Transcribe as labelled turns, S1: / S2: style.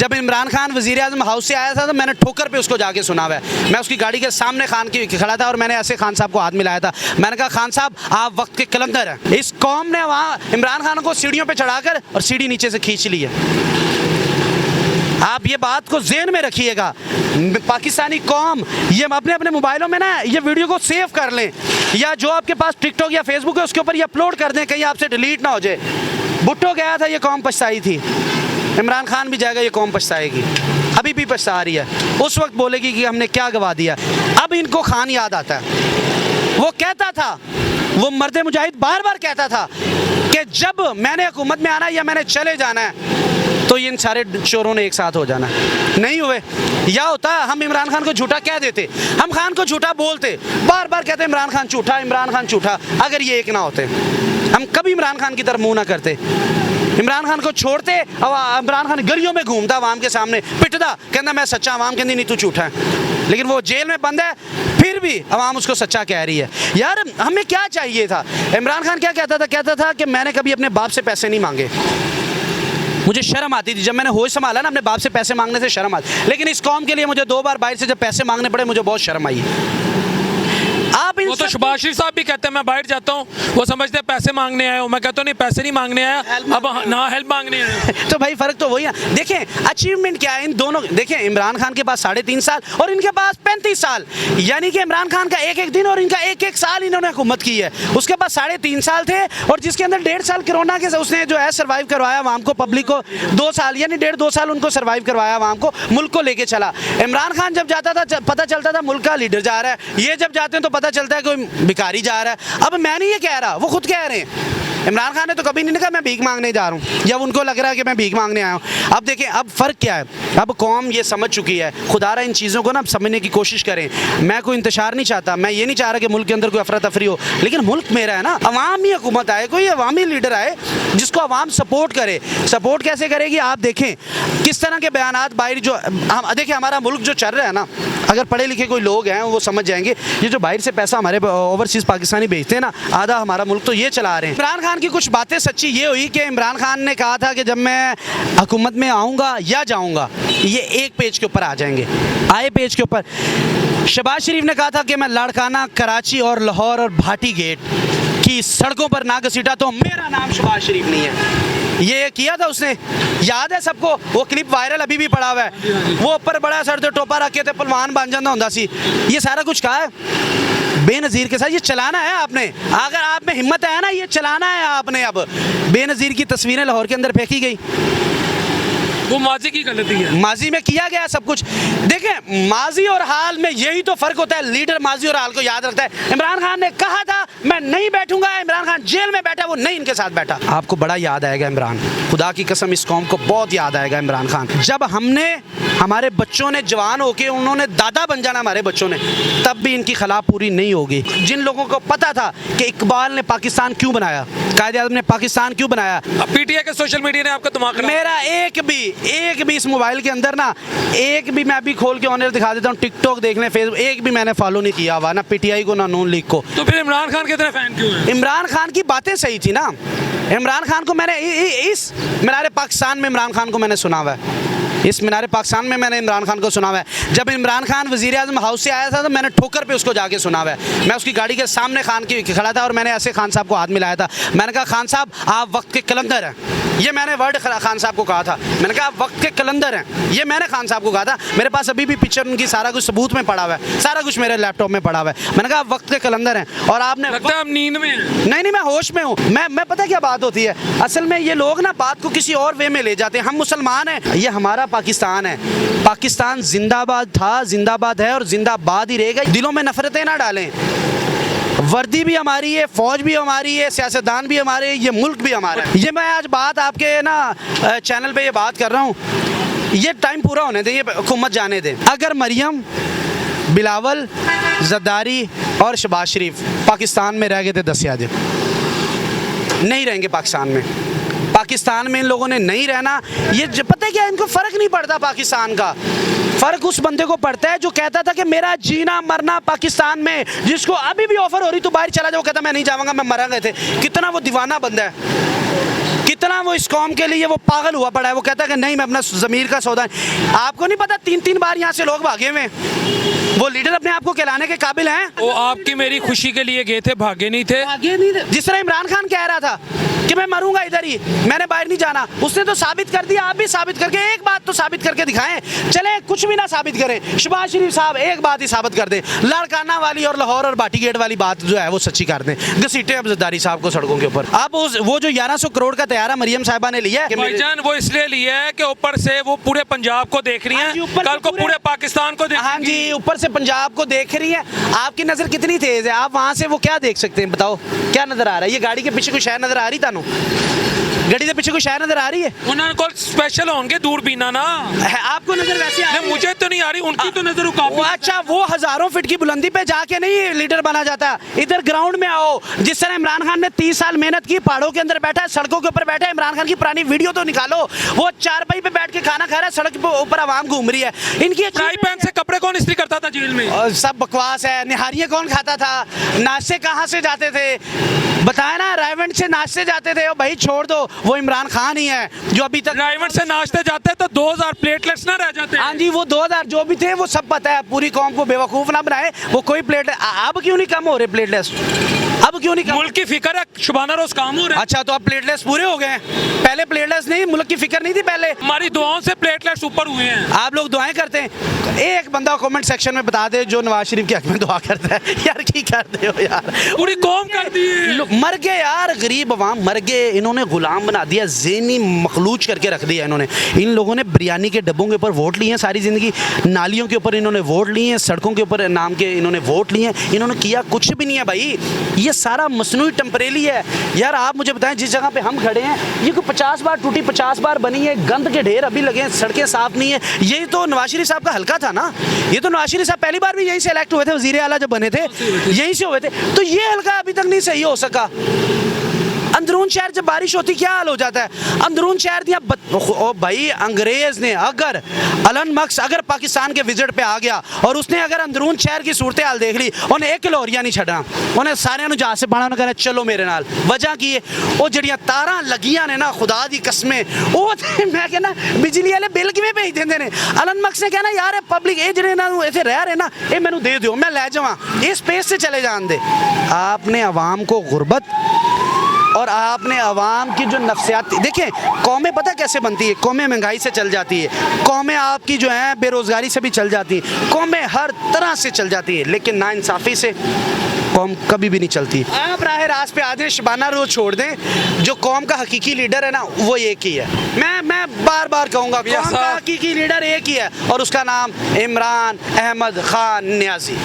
S1: जब इमरान खान वज़ीर आज़म हाउस से आया था तो मैंने ठोकर पे उसको जाके सुना हुआ है। मैं उसकी गाड़ी के सामने खान की खड़ा था और मैंने ऐसे खान साहब को हाथ मिलाया था। मैंने कहा खान साहब आप वक्त के कलंदर हैं। इस कौम ने वहाँ इमरान खान को सीढ़ियों पे चढ़ाकर और सीढ़ी नीचे से खींच ली है। आप ये बात को ज़हन में रखिएगा। पाकिस्तानी कौम ये अपने अपने मोबाइलों में ना ये वीडियो को सेव कर लें, या जो आपके पास टिकटॉक या फेसबुक है उसके ऊपर ये अपलोड कर दें, कहीं आपसे डिलीट ना हो जाए। भुट्टो गया था, ये कौम पछताई थी। इमरान खान भी जाएगा, ये कौम पछताएगी, अभी भी पछता रही है। उस वक्त बोलेगी कि हमने क्या गवा दिया। अब इनको खान याद आता है। वो कहता था, वो मर्द मुजाहिद बार बार कहता था कि जब मैंने हुकूमत में आना है या मैंने चले जाना है तो इन सारे चोरों ने एक साथ हो जाना। नहीं हुए। या होता हम इमरान खान को झूठा कह देते, हम खान को झूठा बोलते, बार बार कहते इमरान खान झूठा, इमरान खान झूठा। अगर ये एक ना होते हम कभी इमरान खान की तरफ मुंह ना करते। इमरान खान को छोड़ते और इमरान खान गलियों में घूमता, अवाम के सामने पिटदा, कहता मैं सच्चा, अवाम कहती नहीं तू झूठा है। लेकिन वो जेल में बंद है, फिर भी अवाम उसको सच्चा कह रही है। यार हमें क्या चाहिए था? इमरान खान क्या कहता था? कहता था कि मैंने कभी अपने बाप से पैसे नहीं मांगे, मुझे शर्म आती थी। जब मैंने होश संभाला ना, अपने बाप से पैसे मांगने से शर्म आती। लेकिन इस कौम के लिए मुझे 2 बार बाहर से जब पैसे मांगने पड़े, मुझे बहुत शर्म आई। आप
S2: वो तो शहबाज शरीफ साहब भी कहते हैं मैं बाहर जाता हूँ, वो समझते हैं पैसे मांगने आए हो। मैं कहता हूँ नहीं, पैसे नहीं मांगने आया, अब ना हेल्प मांगने आया।
S1: तो भाई फर्क तो वही है। देखें अचीवमेंट क्या है इन दोनों। देखें इमरान खान के पास 3.5 साल और इनके पास 35 साल, यानी कि इमरान खान का एक दिन और इनका एक साल इन्होंने हुकूमत की है। उसके पास 3.5 साल थे और जिसके अंदर 1.5 साल कोरोना के उसने जो है सर्वाइव करवाया आवाम को, पब्लिक को 2 साल, यानी 1.5-2 साल उनको सर्वाइव करवाया आवाम को, मुल्क को लेके चला। इमरान खान जब जाता था पता चलता था मुल्क का लीडर जा रहा है, ये जब जाते हैं तो पता चलता है कोई भिखारी जा रहा है। अब मैं नहीं ये कह रहा, वो खुद कह रहे हैं। इमरान खान ने तो कभी नहीं कहा मैं भीख मांगने जा रहा हूँ, जब उनको लग रहा है कि मैं भीख मांगने आया हूँ। अब देखें अब फ़र्क क्या है, अब कौम ये समझ चुकी है। खुदारा इन चीज़ों को ना समझने की कोशिश करें। मैं कोई इंतशार नहीं चाहता, मैं ये नहीं चाह रहा कि मुल्क के अंदर कोई अफरा तफरी हो, लेकिन मुल्क मेरा है ना। अवामी हुकूमत आए, कोई अवामी लीडर आए जिसको अवाम सपोर्ट करे। सपोर्ट कैसे करेगी? आप देखें किस तरह के बयानात बाहर जो हम देखिए, हमारा मुल्क जो चल रहा है ना, अगर पढ़े लिखे कोई लोग हैं वो समझ जाएंगे। ये जो बाहर से पैसा हमारे ओवरसीज़ पाकिस्तानी भेजते हैं ना, आधा हमारा मुल्क तो ये चला रहे हैं। इमरान खान की कुछ बातें सच्ची ये हुई कि इमरान खान ने कहा था कि जब मैं हुकूमत में आऊँगा या जाऊँगा, ये एक पेज के ऊपर आ जाएंगे। आए पेज के ऊपर शहबाज शरीफ ने कहा था कि मैं लाड़काना, कराची और लाहौर और भाटी गेट की सड़कों पर ना घसीटा तो मेरा नाम शहबाज शरीफ नहीं है। ये किया था उसने, याद है सबको। वो क्लिप वायरल अभी भी पड़ा हुआ है। वो ऊपर बड़ा सर टोपा रखे थे, पलवान बन जाता होता सी। ये सारा कुछ कहा है बेनज़ीर के साथ। ये चलाना है आपने, अगर आप में हिम्मत है ना, ये चलाना है आपने। अब बेनज़ीर की तस्वीरें लाहौर के अंदर फेंकी गई,
S2: वो माजी की गलती है,
S1: माजी में किया गया सब कुछ। देखें माजी और हाल में यही तो फ़र्क होता है। लीडर माजी और हाल को याद रखता है। इमरान खान ने कहा था मैं नहीं बैठूंगा, इमरान खान जेल में बैठा, वो नहीं इनके साथ बैठा। आपको बड़ा याद आएगा इमरान, खुदा की कसम इस कौम को बहुत याद आएगा इमरान खान। जब हमने, हमारे बच्चों ने जवान होके उन्होंने दादा बन जाना हमारे बच्चों ने, तब भी इनकी खिलाफ पूरी नहीं होगी। जिन लोगों को पता था कि इकबाल ने पाकिस्तान क्यों बनाया, कायद-ए-आज़म ने पाकिस्तान क्यों बनाया,
S2: अब पीटीआई के सोशल मीडिया ने आपका दिमाग खराब।
S1: मेरा एक भी इस मोबाइल के अंदर ना, एक भी, मैं अभी खोल के ऑनर दिखा देता हूँ, टिकटॉक देख लें, फेसबुक, एक भी मैंने फॉलो नहीं किया हुआ, ना पीटीआई को ना नून लीग को।
S2: तो फिर इमरान खान के इतने फैन क्यों हैं?
S1: इमरान खान की बातें सही थी ना। इमरान खान को मैंने इस मीनार पाकिस्तान में इमरान खान को मैंने सुना हुआ है। इस मीनार पाकिस्तान में मैंने इमरान खान को सुना हुआ है। जब इमरान खान वज़ीर आज़म हाउस से आया था तो मैंने ठोकर पे उसको जाके सुना हुआ है। मैं उसकी गाड़ी के सामने खान की खड़ा था और मैंने ऐसे खान साहब को हाथ मिलाया था। मैंने कहा खान साहब आप वक्त के कलंदर हैं। ये मैंने वर्ड खान साहब को कहा था। मैंने कहा आप वक्त के कलंदर हैं, ये मैंने खान साहब को कहा था। मेरे पास अभी भी पिक्चर उनकी सारा कुछ सबूत में पड़ा हुआ है, सारा कुछ मेरे लैपटॉप में पड़ा हुआ है। मैंने कहा आप वक्त के कलंदर हैं और आपने,
S2: लगता है आप नींद में हैं।
S1: नहीं मैं होश में हूँ। मैं पता क्या बात होती है, असल में ये लोग ना बात को किसी और वे में ले जाते हैं। हम मुसलमान हैं, ये हमारा पाकिस्तान है। पाकिस्तान जिंदाबाद था, जिंदाबाद है और जिंदाबाद ही रहेगा। दिलों में नफरतें ना डालें। वर्दी भी हमारी है, फौज भी हमारी है, सियासतदान भी हमारे हैं, ये मुल्क भी हमारा है। ये मैं आज बात आपके ना चैनल पे ये बात कर रहा हूँ, ये टाइम पूरा होने दें, ये हुकूमत जाने दें। अगर मरियम, बिलावल, जरदारी और शहबाज शरीफ पाकिस्तान में रह गए थे 10 याद, नहीं रहेंगे पाकिस्तान में। पाकिस्तान में इन लोगों ने नहीं रहना। ये पता है क्या, इनको फ़र्क नहीं पड़ता पाकिस्तान का। फ़र्क उस बंदे को पड़ता है जो कहता था कि मेरा जीना मरना पाकिस्तान में, जिसको अभी भी ऑफ़र हो रही तो बाहर चला जाओ, कहता मैं नहीं जाऊँगा, मैं मरा गए थे। कितना वो दीवाना बंदा है, इतना वो इस कौम के लिए वो पागल हुआ पड़ा है, वो कहता है कि नहीं मैं अपना ज़मीर का सौदा। आपको नहीं पता 3-3 बार यहाँ से लोग भागे हुए हैं। वो लीडर अपने आप को कहलाने के काबिल हैं?
S2: वो आपकी मेरी खुशी के लिए गए थे, भागे नहीं थे।
S1: आगे नहीं थे। जिस तरह इमरान खान कह रहा था कि मैं मरूंगा इधर ही, मैंने बाहर नहीं जाना, उसने तो साबित कर दिया। आप भी साबित करके एक बात तो साबित करके दिखाएं। चले कुछ भी ना साबित करें, शहबाज शरीफ साहब एक बात ही साबित कर दें, लाड़काना वाली और लाहौर और बाटी गेट वाली बात जो है वो सच्ची कर दें, घसीटे अब जरदारी साहब को सड़कों के ऊपर। अब वो जो 1100 करोड़ का तैयारा मरियम साहिबा ने लिया है,
S2: भाईजान वो इसलिए लिया है कि ऊपर से वो पूरे पंजाब को देख रही
S1: हाँ जी,
S2: हैं,
S1: ऊपर से
S2: कल को पूरे पाकिस्तान को देख।
S1: हाँ जी, ऊपर से पंजाब को देख रही है। आपकी नजर कितनी तेज है, आप वहां से वो क्या देख सकते हैं? बताओ क्या नजर आ रहा है? ये गाड़ी के पीछे कोई शहर नजर आ रही तानू? गाड़ी के पीछे कोई शहर नजर आ रही है?
S2: उन्होंने को स्पेशल होंगे दूरबीना ना,
S1: आपको नजर वैसे आ रही है?
S2: मुझे तो नहीं आ रही, उनकी तो नजर काफी।
S1: अच्छा, वो हजारों फीट की बुलंदी पे जाके नहीं लीडर बना जाता, इधर ग्राउंड में आओ। जिस तरह इमरान खान ने 30 साल मेहनत की, पहाड़ों के अंदर बैठा है, सड़कों के ऊपर बैठा है। इमरान खान की पुरानी वीडियो तो निकालो, वो चारपाई पे बैठ के खाना खा रहा है, सड़क के ऊपर आवाम घूम रही है। इनकी
S2: फ्राई पैन से कपड़े कौन इस्त्री करता था जेल में?
S1: सब बकवास है। निहारियाँ कौन खाता था? नाश्ते कहाँ से जाते थे? बताया ना, रायवंड से नाश्ते जाते थे। ओ भाई छोड़ दो, वो इमरान खान ही है जो अभी तक
S2: रायवंड से नाश्ते जाते तो 2000 प्लेटलेट्स ना रह जाते।
S1: हाँ जी, वो 2000 जो भी थे वो सब पता है। पूरी कौम को बेवकूफ़ ना बनाए। वो कोई प्लेट अब क्यों नहीं कम हो रहे प्लेटलेस? अब क्यों नहीं कम?
S2: मुल्क की फिक्र है, शुबाना रोज काम हो रहा है।
S1: अच्छा, तो अब प्लेटलेस पूरे हो गए हैं? पहले प्लेटलेस नहीं, मुल्क की फिक्र नहीं थी पहले?
S2: हमारी दुआओं से प्लेटलेट्स ऊपर हुए हैं।
S1: आप लोग दुआएं करते हैं? एक बंदा कमेंट सेक्शन में बता दे जो नवाज शरीफ के हक में दुआ करता है। यार की करते हो यार,
S2: पूरी कौम कर दी है।
S1: लोग मर गए यार, गरीब अवाम मर गए। इन्होंने गुलाम बना दिया, ज़हनी मखलूज करके रख दिया इन्होंने। इन लोगों ने बिरयानी के डब्बों के ऊपर वोट लिए हैं सारी ज़िंदगी, नालियों के ऊपर इन्होंने वोट लिए हैं, सड़कों के ऊपर नाम के इन्होंने वोट लिए हैं। इन्होंने किया कुछ भी नहीं है भाई, ये सारा मसनूई टेम्परेरी है। यार आप मुझे बताएं, जिस जगह पे हम खड़े हैं ये कोई 50 बार टूटी 50 बार बनी है, गंद के ढेर अभी लगे हैं, सड़कें साफ नहीं है। यही तो नवाज शरीफ साहब का हल्का था ना, ये तो नवाज शरीफ साहब पहली बार भी यहीं से इलेक्ट हुए थे, वजीर आला जब बने थे यहीं से हुए थे। तो ये हल्का अभी तक नहीं सही हो सका। अंदरून शहर जब बारिश होती क्या हाल हो जाता है? अंदरून शहर दिया ओ भाई, अंग्रेज ने अगर अलन मक्स अगर पाकिस्तान के विजिट पे आ गया और उसने अगर अंदरून शहर की सूरत हाल देख ली, उन्हें एक लोरिया नहीं छड़ना, उन्हें सारे जहाज से पाना कहना चलो मेरे नाल। वजह की है वो जड़ियां तारा लगियां ने ना, खुदा दी कसमें वो मैं कहना बिजली वाले बिल किवें भेज देंदे ने। अलन मक्स ने कहना यार पब्लिक ये जड़े ना इत्थे रह रहे ना, ये मैनू दे दो, मैं ले जावां, ये स्पेस से चले जान दे। आपने अवाम को गुर्बत और आपने अवाम की जो नफ्सियात देखें, कौमें पता कैसे बनती है? कौमें महंगाई से चल जाती है, कौमें आपकी जो है बेरोज़गारी से भी चल जाती है, कौमें हर तरह से चल जाती है, लेकिन नाइंसाफ़ी से कौम कभी भी नहीं चलती। आप राह रास्त पे आधे शबाना रोज छोड़ दें, जो कौम का हकीकी लीडर है ना वो एक ही है। मैं बार बार कहूँगा, कौम का हकीकी लीडर एक ही है और उसका नाम इमरान अहमद खान नियाज़ी।